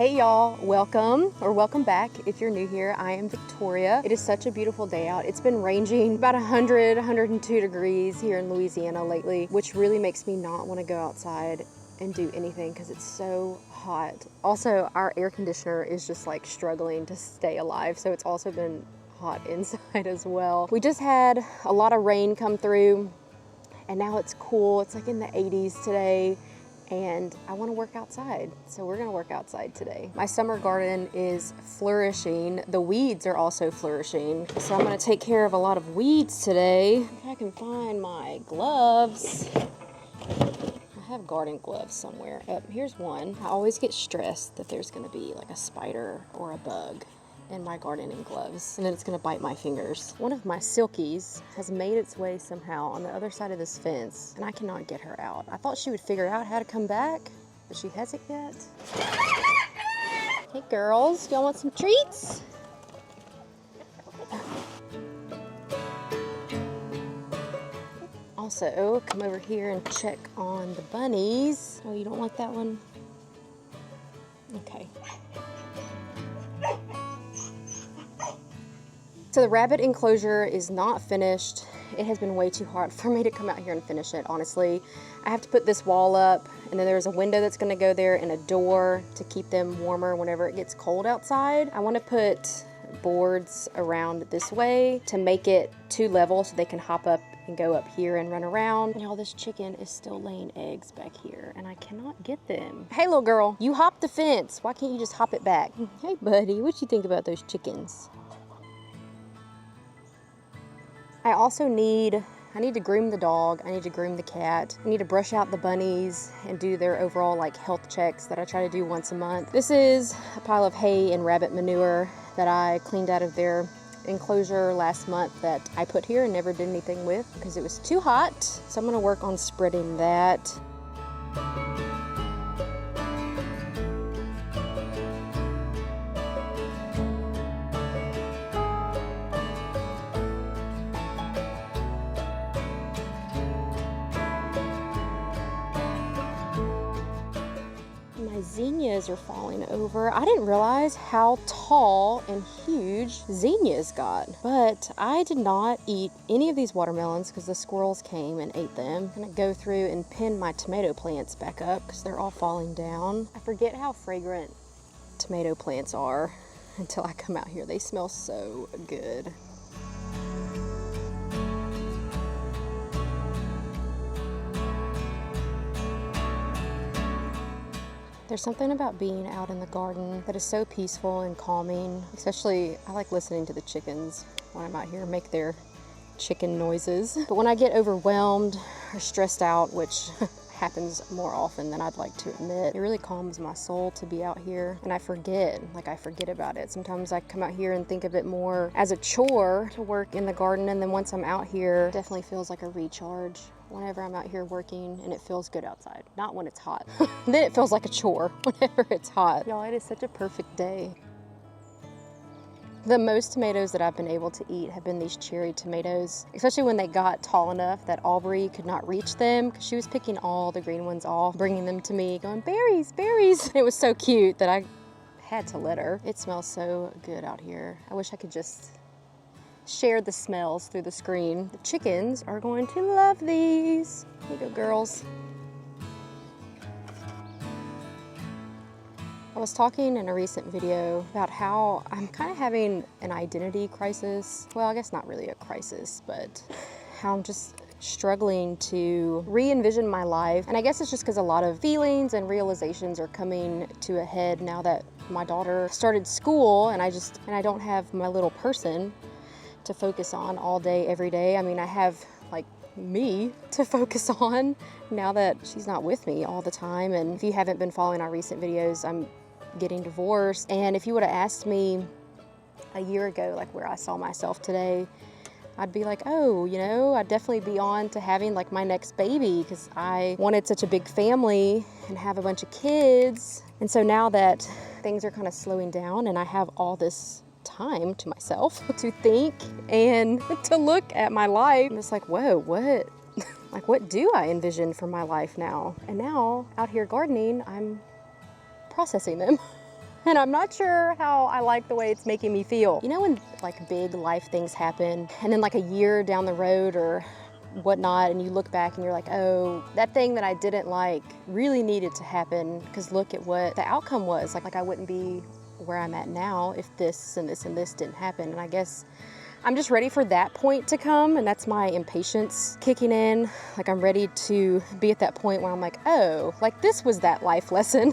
Hey y'all, welcome back. If you're new here, I am Victoria. It is such a beautiful day out. It's been ranging about 100, 102 degrees here in Louisiana lately, which really makes me not want to go outside and do anything because it's so hot. Also, our air conditioner is just like struggling to stay alive, so it's also been hot inside as well. We just had a lot of rain come through and now it's cool. It's like in the 80s today. And I want to work outside, so we're gonna work outside today. My summer garden is flourishing. The weeds are also flourishing, so I'm gonna take care of a lot of weeds today. If I can find my gloves. I have garden gloves somewhere. Oh, here's one. I always get stressed that there's gonna be like a spider or a bug in my gardening gloves, and then it's gonna bite my fingers. One of my Silkies has made its way somehow on the other side of this fence, and I cannot get her out. I thought she would figure out how to come back, but she hasn't yet. Hey girls, y'all want some treats? Also, come over here and check on the bunnies. Oh, you don't like that one? Okay. So the rabbit enclosure is not finished. It has been way too hot for me to come out here and finish it, honestly. I have to put this wall up, and then there's a window that's gonna go there and a door to keep them warmer whenever it gets cold outside. I wanna put boards around this way to make it 2 level so they can hop up and go up here and run around. And all this chicken is still laying eggs back here and I cannot get them. Hey little girl, you hopped the fence. Why can't you just hop it back? Hey buddy, what you think about those chickens? I also need to groom the dog, I need to groom the cat, I need to brush out the bunnies and do their overall like health checks that I try to do once a month. This is a pile of hay and rabbit manure that I cleaned out of their enclosure last month that I put here and never did anything with because it was too hot. So I'm gonna work on spreading that. My zinnias are falling over. I didn't realize how tall and huge zinnias got, but I did not eat any of these watermelons because the squirrels came and ate them. I'm gonna go through and pin my tomato plants back up because they're all falling down. I forget how fragrant tomato plants are until I come out here. They smell so good. There's something about being out in the garden that is so peaceful and calming. Especially, I like listening to the chickens when I'm out here make their chicken noises. But when I get overwhelmed or stressed out, which happens more often than I'd like to admit, it really calms my soul to be out here. And I forget about it. Sometimes I come out here and think of it more as a chore to work in the garden. And then once I'm out here, it definitely feels like a recharge. Whenever I'm out here working and it feels good outside, not when it's hot. Then it feels like a chore whenever it's hot. Y'all, it is such a perfect day. The most tomatoes that I've been able to eat have been these cherry tomatoes, especially when they got tall enough that Aubrey could not reach them because she was picking all the green ones off, bringing them to me, going, berries, berries. It was so cute that I had to let her. It smells so good out here. I wish I could just share the smells through the screen. The chickens are going to love these. Here you go, girls. I was talking in a recent video about how I'm kind of having an identity crisis. Well, I guess not really a crisis, but how I'm just struggling to re-envision my life. And I guess it's just because a lot of feelings and realizations are coming to a head now that my daughter started school and I don't have my little person to focus on all day, every day. I mean, I have like me to focus on now that she's not with me all the time. And if you haven't been following our recent videos, I'm getting divorced. And if you would have asked me a year ago, like where I saw myself today, I'd be like, oh, you know, I'd definitely be on to having like my next baby because I wanted such a big family and have a bunch of kids. And so now that things are kind of slowing down and I have all this time to myself to think and to look at my life, I'm just like, whoa, what? Like, what do I envision for my life now? And now, out here gardening, I'm processing them. And I'm not sure how I like the way it's making me feel. You know when like big life things happen and then like a year down the road or whatnot and you look back and you're like, oh, that thing that I didn't like really needed to happen because look at what the outcome was. Like I wouldn't be where I'm at now if this and this and this didn't happen. And I guess I'm just ready for that point to come, and that's my impatience kicking in. Like I'm ready to be at that point where I'm like, oh, like this was that life lesson.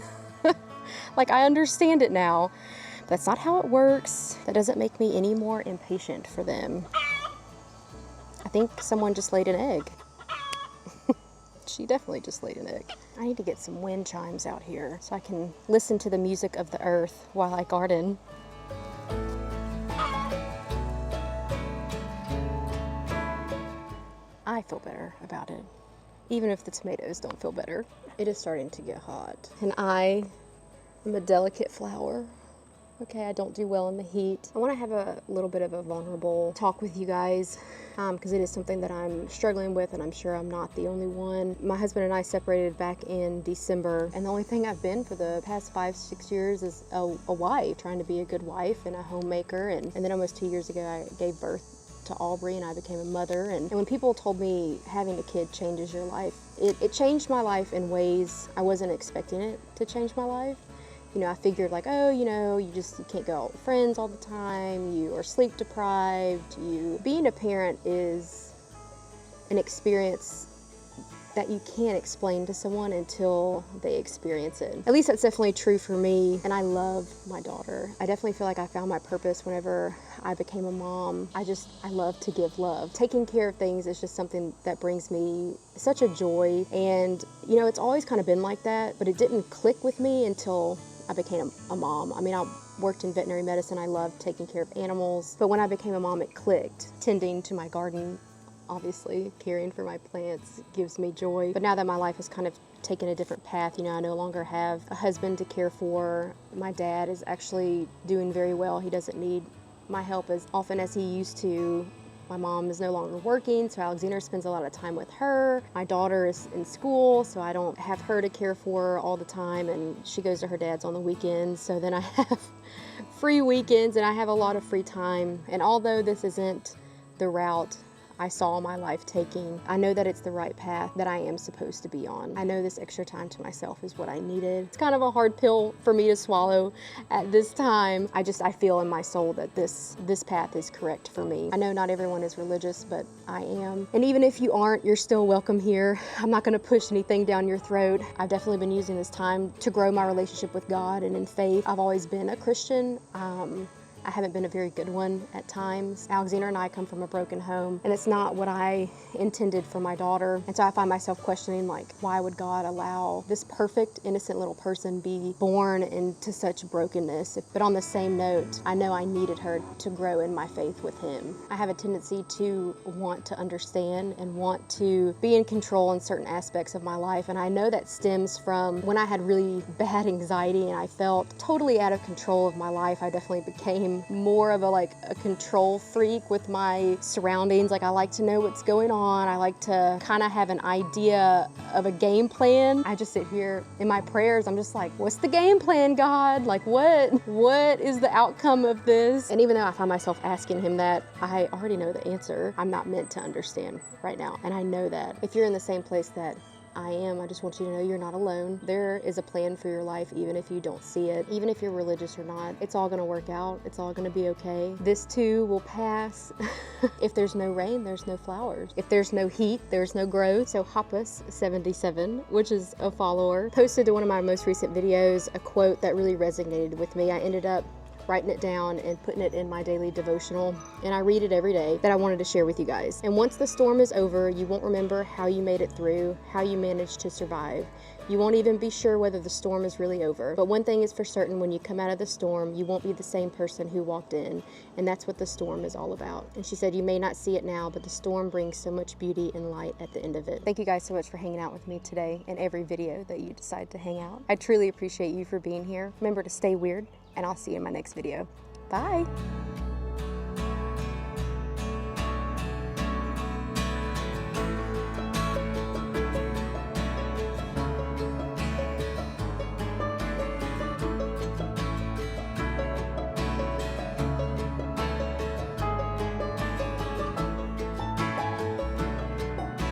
Like I understand it now. But that's not how it works. That doesn't make me any more impatient for them. I think someone just laid an egg. She definitely just laid an egg. I need to get some wind chimes out here so I can listen to the music of the earth while I garden. I feel better about it, even if the tomatoes don't feel better. It is starting to get hot, and I am a delicate flower. Okay, I don't do well in the heat. I want to have a little bit of a vulnerable talk with you guys because it is something that I'm struggling with, and I'm sure I'm not the only one. My husband and I separated back in December, and the only thing I've been for the past 5-6 years is a wife, trying to be a good wife and a homemaker. And then almost 2 years ago, I gave birth to Aubrey and I became a mother. And when people told me having a kid changes your life, it changed my life in ways I wasn't expecting it to change my life. You know, I figured like, oh, you know, you can't go out with friends all the time, you are sleep deprived, being a parent is an experience that you can't explain to someone until they experience it. At least that's definitely true for me, and I love my daughter. I definitely feel like I found my purpose whenever I became a mom. I love to give love. Taking care of things is just something that brings me such a joy, and you know, it's always kind of been like that, but it didn't click with me until I became a mom. I mean, I worked in veterinary medicine. I loved taking care of animals, but when I became a mom, it clicked. Tending to my garden, obviously, caring for my plants gives me joy. But now that my life has kind of taken a different path, you know, I no longer have a husband to care for. My dad is actually doing very well. He doesn't need my help as often as he used to. My mom is no longer working, so Alexander spends a lot of time with her. My daughter is in school, so I don't have her to care for all the time, and she goes to her dad's on the weekends. So then I have free weekends, and I have a lot of free time. And although this isn't the route I saw my life taking, I know that it's the right path that I am supposed to be on. I know this extra time to myself is what I needed. It's kind of a hard pill for me to swallow at this time. I feel in my soul that this path is correct for me. I know not everyone is religious, but I am. And even if you aren't, you're still welcome here. I'm not gonna push anything down your throat. I've definitely been using this time to grow my relationship with God and in faith. I've always been a Christian. I haven't been a very good one at times. Alexander and I come from a broken home, and it's not what I intended for my daughter. And so I find myself questioning, like, why would God allow this perfect, innocent little person be born into such brokenness? But on the same note, I know I needed her to grow in my faith with him. I have a tendency to want to understand and want to be in control in certain aspects of my life. And I know that stems from when I had really bad anxiety and I felt totally out of control of my life. I definitely became more of a control freak with my surroundings. Like, I like to know what's going on. I like to kind of have an idea of a game plan. I just sit here in my prayers. I'm just like, what's the game plan, God? Like, what is the outcome of this? And even though I find myself asking him that, I already know the answer. I'm not meant to understand right now. And I know that. If you're in the same place that I am, I just want you to know you're not alone. There is a plan for your life, even if you don't see it. Even if you're religious or not, it's all gonna work out. It's all gonna be okay. This too will pass. If there's no rain, there's no flowers. If there's no heat, there's no growth. So Hoppus77, which is a follower, posted to one of my most recent videos a quote that really resonated with me. I ended up writing it down and putting it in my daily devotional, and I read it every day, that I wanted to share with you guys. And once the storm is over, you won't remember how you made it through, how you managed to survive. You won't even be sure whether the storm is really over. But one thing is for certain, when you come out of the storm, you won't be the same person who walked in, and that's what the storm is all about. And she said, you may not see it now, but the storm brings so much beauty and light at the end of it. Thank you guys so much for hanging out with me today in every video that you decide to hang out. I truly appreciate you for being here. Remember to stay weird, and I'll see you in my next video. Bye.